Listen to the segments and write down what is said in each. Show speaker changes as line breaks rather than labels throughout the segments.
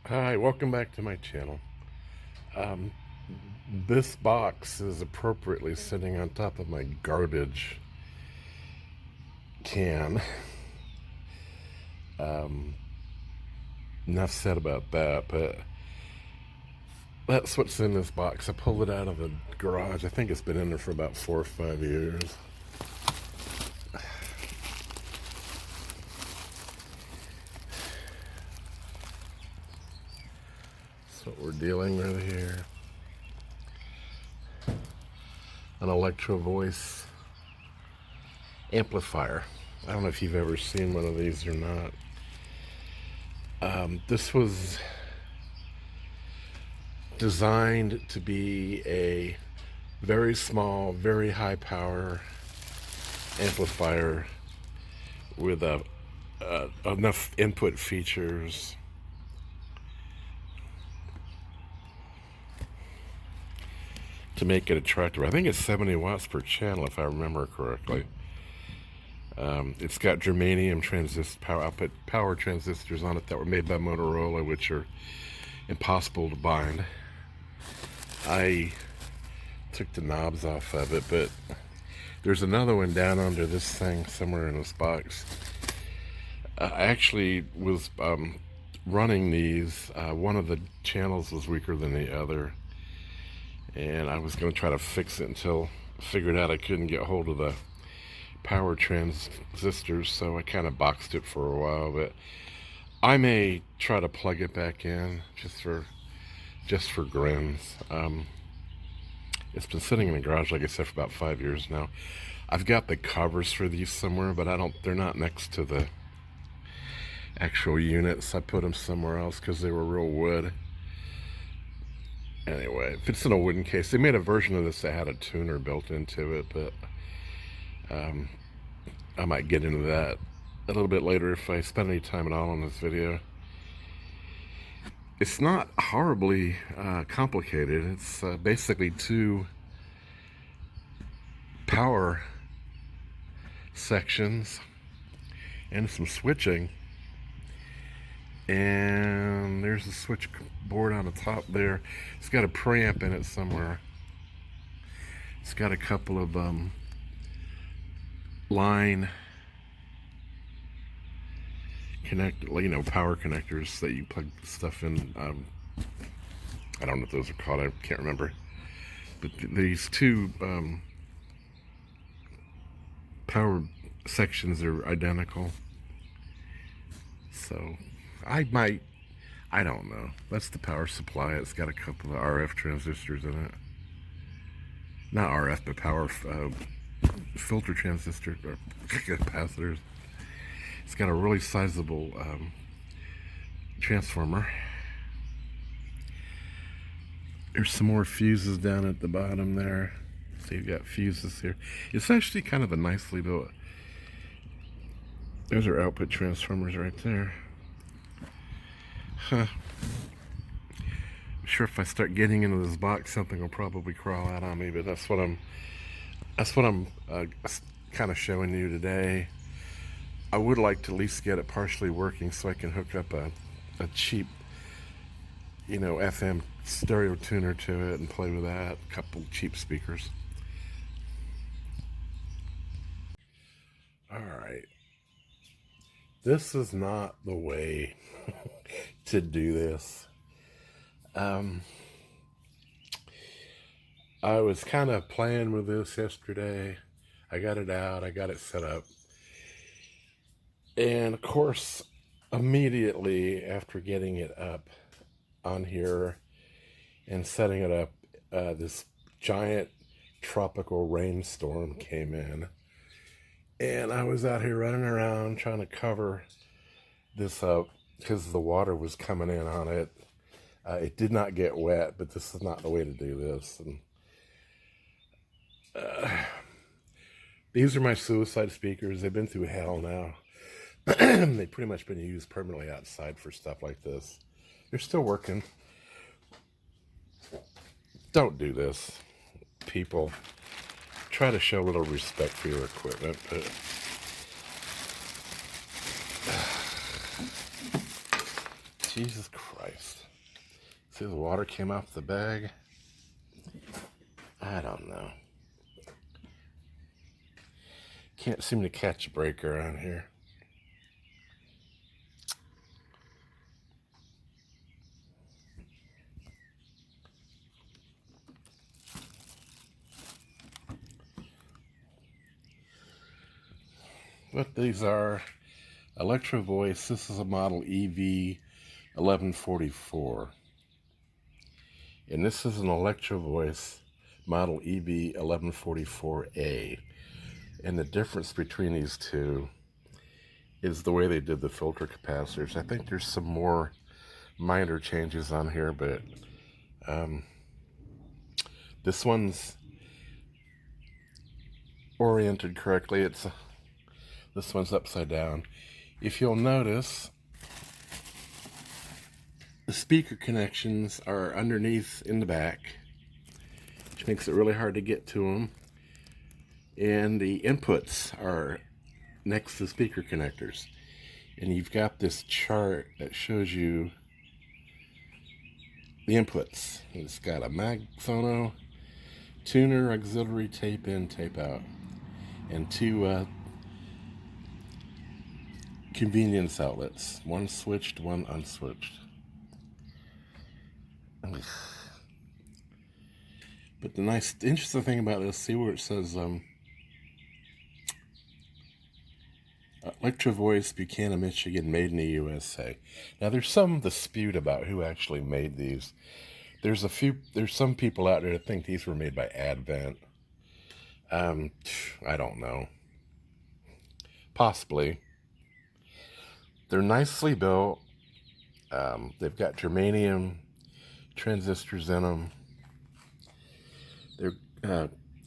Hi, welcome back to my channel. Um, this box is appropriately sitting on top of my garbage can. Um, Enough said about that, but that's what's in this box. I pulled it out of the garage. I think it's been in there for about 4 or 5 years. That's what we're dealing with here. An Electro-voice amplifier. I don't know if you've ever seen one of these or not. This was designed to be a very small, very high power amplifier with enough input features to make it attractive. I think it's 70 watts per channel, if I remember correctly. It's got germanium power transistors on it that were made by Motorola, which are impossible to bind. I took the knobs off of it, but there's another one down under this thing somewhere in this box. I actually was running these. One of the channels was weaker than the other, and I was going to try to fix it until I figured out I couldn't get hold of the power transistors, so I kind of boxed it for a while. But I may try to plug it back in just for grins. It's been sitting in the garage, like I said, for about 5 years now. I've got the covers for these somewhere, but they're not next to the actual units. I put them somewhere else because they were real wood. Anyway, if it's in a wooden case, they made a version of this that had a tuner built into it, but I might get into that a little bit later if I spend any time at all on this video. It's not horribly complicated. It's basically 2 power sections and some switching. And there's a switch board on the top there. It's got a preamp in it somewhere. It's got a couple of line power connectors that you plug stuff in. I don't know what those are called. I can't remember. But these 2 power sections are identical. So I don't know. That's the power supply. It's got a couple of RF transistors in it. Not RF, but power filter transistors or capacitors. It's got a really sizable transformer. There's some more fuses down at the bottom there. So you've got fuses here. It's actually kind of a nicely built. Those are output transformers right there. Huh. I'm sure if I start getting into this box, something will probably crawl out on me. But that's what I'm kind of showing you today. I would like to at least get it partially working so I can hook up a cheap, FM stereo tuner to it and play with that. A couple cheap speakers. All right. This is not the way to do this. I was kind of playing with this yesterday. I got it out. I got it set up. And of course, immediately after getting it up on here and setting it up, this giant tropical rainstorm came in. And I was out here running around trying to cover this up because the water was coming in on it. It did not get wet, but this is not the way to do this. And these are my suicide speakers. They've been through hell now. They've pretty much been used permanently outside for stuff like this. They're still working. Don't do this, people. Try to show a little respect for your equipment, but Jesus Christ. See, the water came off the bag. I don't know. Can't seem to catch a break around here. But these are ElectroVoice. This is a model EV-1144. And this is an ElectroVoice model EV-1144A. And the difference between these two is the way they did the filter capacitors. I think there's some more minor changes on here, but this one's oriented correctly. This one's upside down. If you'll notice, the speaker connections are underneath in the back, which makes it really hard to get to them. And the inputs are next to the speaker connectors. And you've got this chart that shows you the inputs. It's got a mag phono, tuner, auxiliary, tape in, tape out, and two convenience outlets. One switched, one unswitched. But the interesting thing about this, see where it says ElectroVoice, Buchanan, Michigan, made in the USA. Now there's some dispute about who actually made these. There's some people out there that think these were made by Advent. I don't know. Possibly. They're nicely built. They've got germanium transistors in them. They're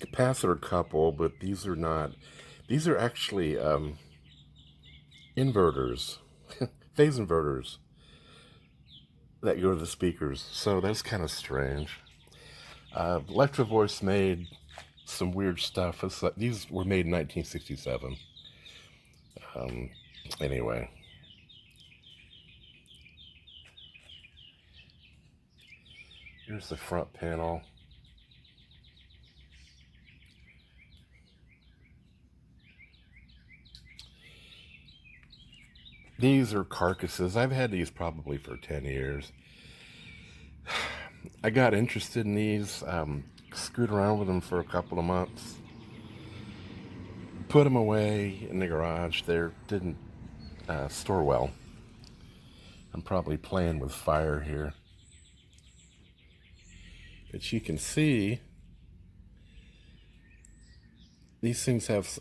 capacitor couple, but these are not. These are actually inverters, phase inverters that go to the speakers. So that's kind of strange. ElectroVoice made some weird stuff. These were made in 1967. Anyway. Here's the front panel. These are carcasses. I've had these probably for 10 years. I got interested in these, screwed around with them for a couple of months. Put them away in the garage. They didn't store well. I'm probably playing with fire here. But you can see these things have,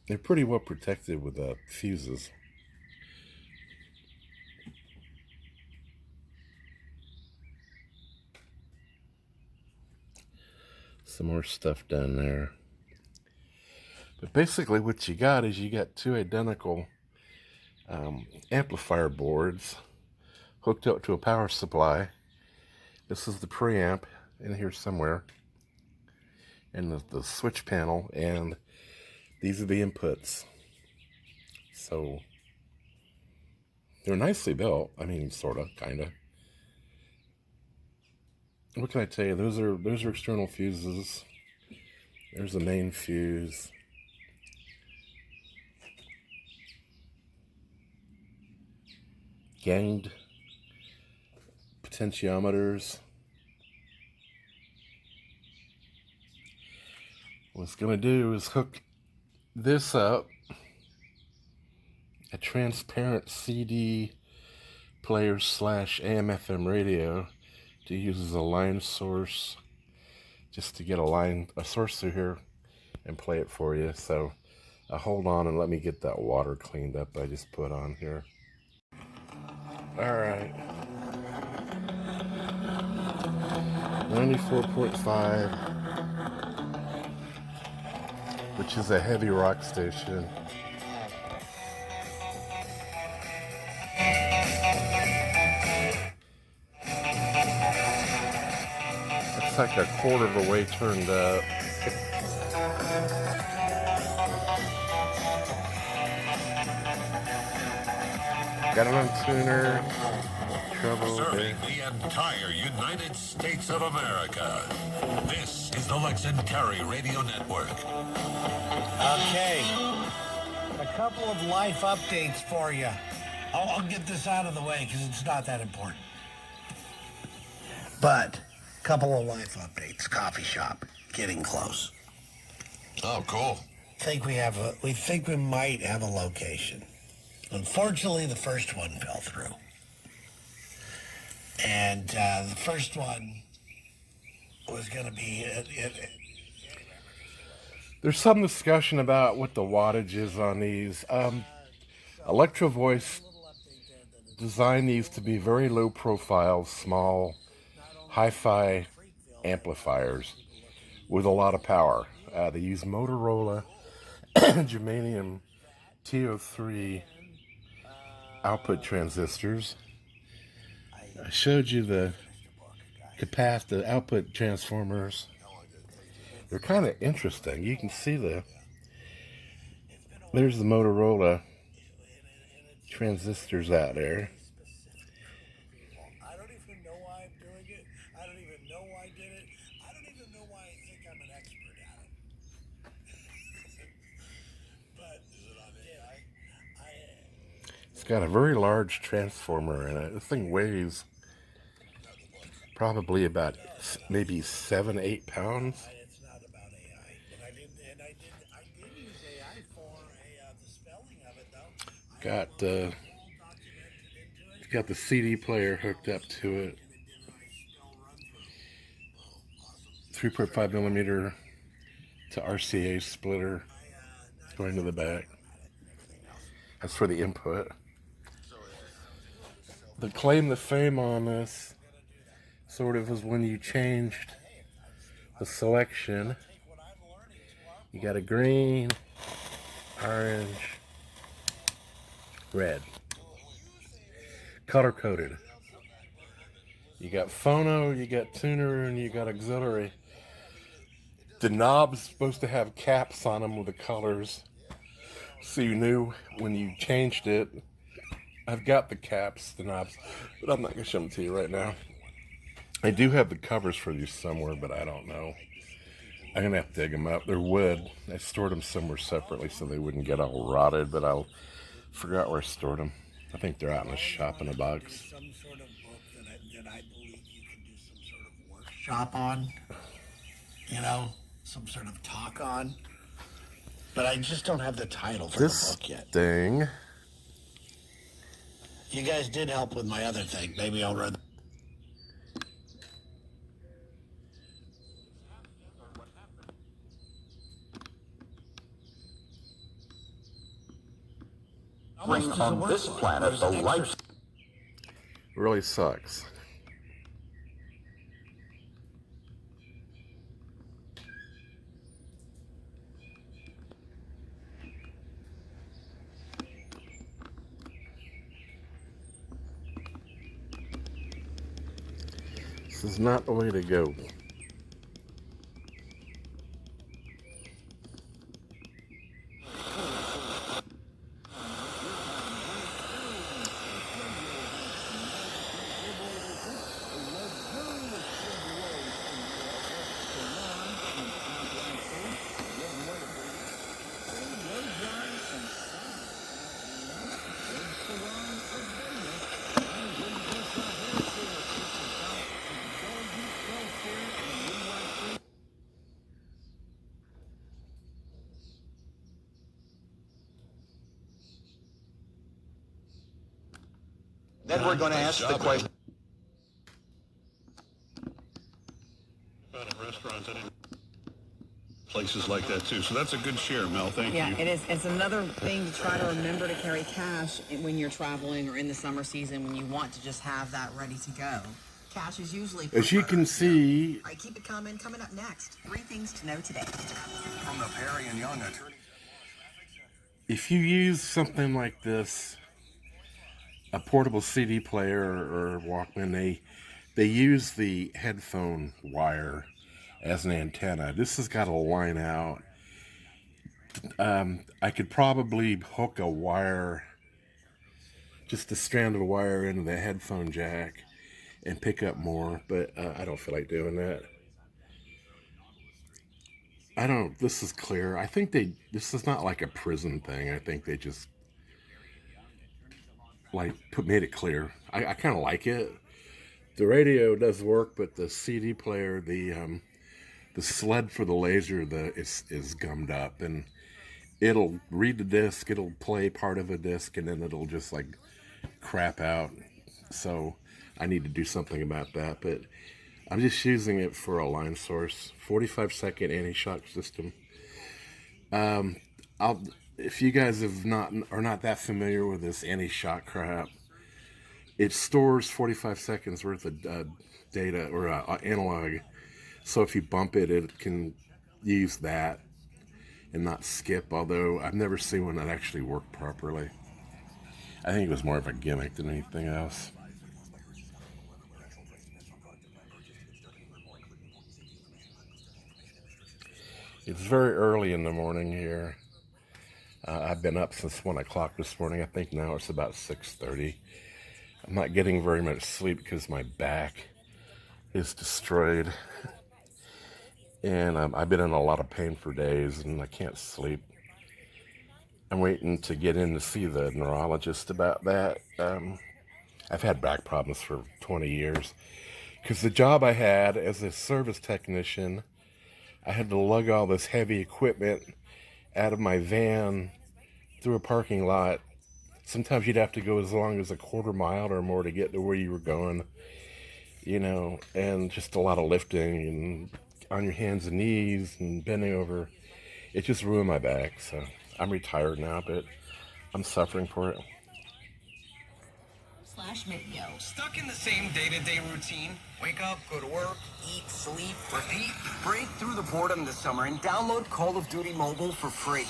they're pretty well protected with fuses. Some more stuff down there. But basically what you got is you got two identical amplifier boards hooked up to a power supply. This is the preamp in here somewhere, and the switch panel, and these are the inputs. So they're nicely built. I mean, sort of, kind of. What can I tell you? Those are external fuses. There's the main fuse. Ganged potentiometers. What it's going to do is hook this up, a transparent CD player / AM/FM radio, to use as a line source, just to get a source through here and play it for you. So hold on and let me get that water cleaned up I just put on here. All right. 94.5, which is a heavy rock station. It's like a quarter of the way turned up. Got it on tuner. trouble.
Serving the entire United States of America. This is the Lex and Carrie Radio Network.
Okay. A couple of life updates for you. I'll get this out of the way because it's not that important. But a couple of life updates. Coffee shop getting close.
Oh, cool.
We think we might have a location. Unfortunately, the first one fell through. And the first one was going to be...
There's some discussion about what the wattage is on these. Electro-voice designed these to be very low profile, small, hi-fi amplifiers with a lot of power. They use Motorola germanium TO3 output transistors. I showed you the capacitor output transformers. They're kind of interesting. You can see there's the Motorola transistors out there.
I don't even know why I'm doing it. I don't even know why I did it. I don't even know why I think I'm an expert at it. But is it on AI?
It's got a very large transformer in it. This thing weighs probably about maybe 7-8 pounds.
It's not about AI. I did use AI for the spelling of it though.
Got the CD player hooked up to it. 3.5 millimeter to RCA splitter going to the back. That's for the input. The claim to fame on this sort of was when you changed the selection. You got a green, orange, red. Color coded. You got phono, you got tuner, and you got auxiliary. The knob's supposed to have caps on them with the colors, so you knew when you changed it. I've got the caps, the knobs, but I'm not gonna show them to you right now. I do have the covers for these somewhere, but I don't know. I'm gonna have to dig them up. They're wood. I stored them somewhere separately so they wouldn't get all rotted, but I forgot where I stored them. I think they're out in the shop in a box.
Some sort of book that I believe you can do some sort of workshop on. You know, some sort of talk on. But I just don't have the title for the book yet.
This thing.
You guys did help with my other thing. Maybe I'll read.
On this planet, the life
Really sucks. This is not the way to go.
Then we're going to ask the question.
About a restaurant and places like that too. So that's a good share, Mel. Thank you.
Yeah, it is. It's another thing to try to remember to carry cash when you're traveling or in the summer season when you want to just have that ready to go. Cash is usually preferred.
As you can see,
All right, keep it coming. Coming up next, 3 things to know today.
From the Perry and Young attorney.
if you use something like this, a portable CD player or Walkman, they use the headphone wire as an antenna. This has got a line out. I could probably hook a wire just a strand of wire into the headphone jack and pick up more, but I don't feel like doing that. This is clear. I think this is not like a prison thing. I think they just like made it clear. I kind of like it. The radio does work, but the CD player, the sled for the laser, is gummed up, and it'll read the disc, it'll play part of a disc, and then it'll just like crap out. So I need to do something about that, but I'm just using it for a line source. 45-second anti-shock system. If you guys are not that familiar with this anti-shock crap, it stores 45 seconds worth of data or analog. So if you bump it, it can use that and not skip. Although I've never seen one that actually worked properly. I think it was more of a gimmick than anything else. It's very early in the morning here. I've been up since 1 o'clock this morning. I think now it's about 6:30. I'm not getting very much sleep because my back is destroyed. And I've been in a lot of pain for days and I can't sleep. I'm waiting to get in to see the neurologist about that. I've had back problems for 20 years. Because the job I had as a service technician, I had to lug all this heavy equipment out of my van through a parking lot. Sometimes you'd have to go as long as a quarter mile or more to get to where you were going, and just a lot of lifting and on your hands and knees and bending over. It just ruined my back. So I'm retired now, but I'm suffering for it.
/video. Stuck in the same day-to-day routine? Wake up, go to work, eat, sleep, repeat? Break through the boredom this summer and download Call of Duty Mobile for free.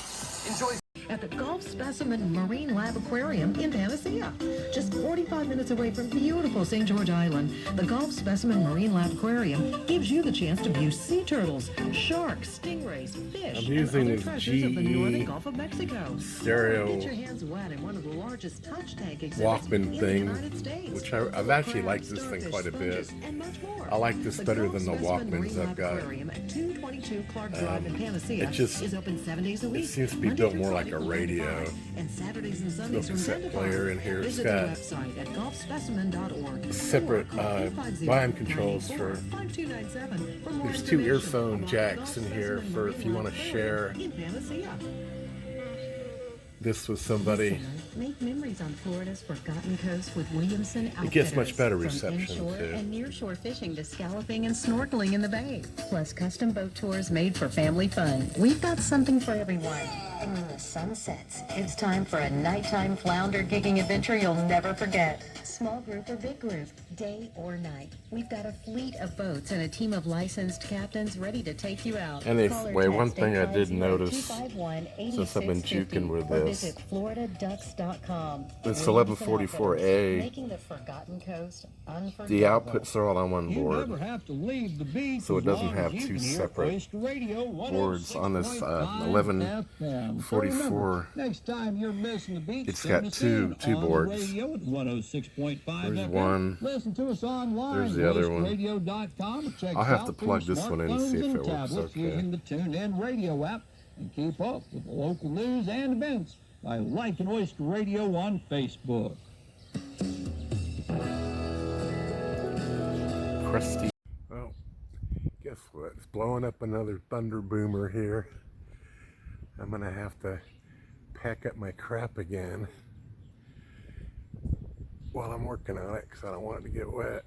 Enjoy.
At the Gulf Specimen Marine Lab Aquarium in Panacea. Just 45 minutes away from beautiful St. George Island, the Gulf Specimen Marine Lab Aquarium gives you the chance to view sea turtles, sharks, stingrays, fish,
I'm using
and other
this
treasures of the northern
GE
Gulf of Mexico.
stereo
Get your hands wet in one of the largest touch tank exhibits
Walkman
in the
thing,
United States.
which I've actually liked
Crabs,
this thing
starfish,
quite a bit.
sponges, and much more.
I like this better
Gulf
than the
Specimen
Walkmans
Marine
I've
Lab
got.
Aquarium at 222 Clark Drive in Panacea
it just-
is open 7 days a week.
It seems to be
Monday
built
through
more like
Friday
a
from 9 to
radio.
5, and Saturdays and Sundays from
cassette
10 to 5.
player in here. It's
Visit
got
the website at golfspecimen.org.
separate
or call 250
volume controls for.
5297 for more
There's 2
information
earphone
about
jacks in
Gulf
here
Specimen
for if you
Marine
want to
Lab
share
Aquarium in Panacea.
this with somebody.
Make memories on Florida's Forgotten Coast with Williamson Outfitters.
It gets much better
From
reception,
inshore
too.
and nearshore fishing to scalloping and snorkeling in the bay. Plus custom boat tours made for family fun. We've got something for everyone. Sunsets. It's time for a nighttime flounder gigging adventure you'll never forget. Small group or big group, day or night. We've got a fleet of boats and a team of licensed captains ready to take you out.
And
Call or
one
text
thing I did notice
850-251-8650
since I've been juking with
or
this,
visit floridaducks.com.
this
Williamson
1144A,
making the Forgotten Coast unforgettable.
the outputs are all on one board,
have to leave the beach
so it
as
doesn't
long
have
as you
two
can hear
separate
Oyster Radio
boards on this
106.5 FM.
1144.
Next time you're missing the beach,
It's
send
got
us
two
in on the
boards.
radio at 106.5
There's
FM.
one.
Listen to us online.
There's the other one.
oysterradio.com, or check
I'll have
out
to
through
plug this one in and see if
smartphones
it
and
works
tablets
okay.
using the TuneIn Radio app, and keep up with the local news and events by liking Oyster Radio on Facebook.
Crusty. Well, guess what? It's blowing up another thunder boomer here. I'm gonna have to pack up my crap again while I'm working on it because I don't want it to get wet.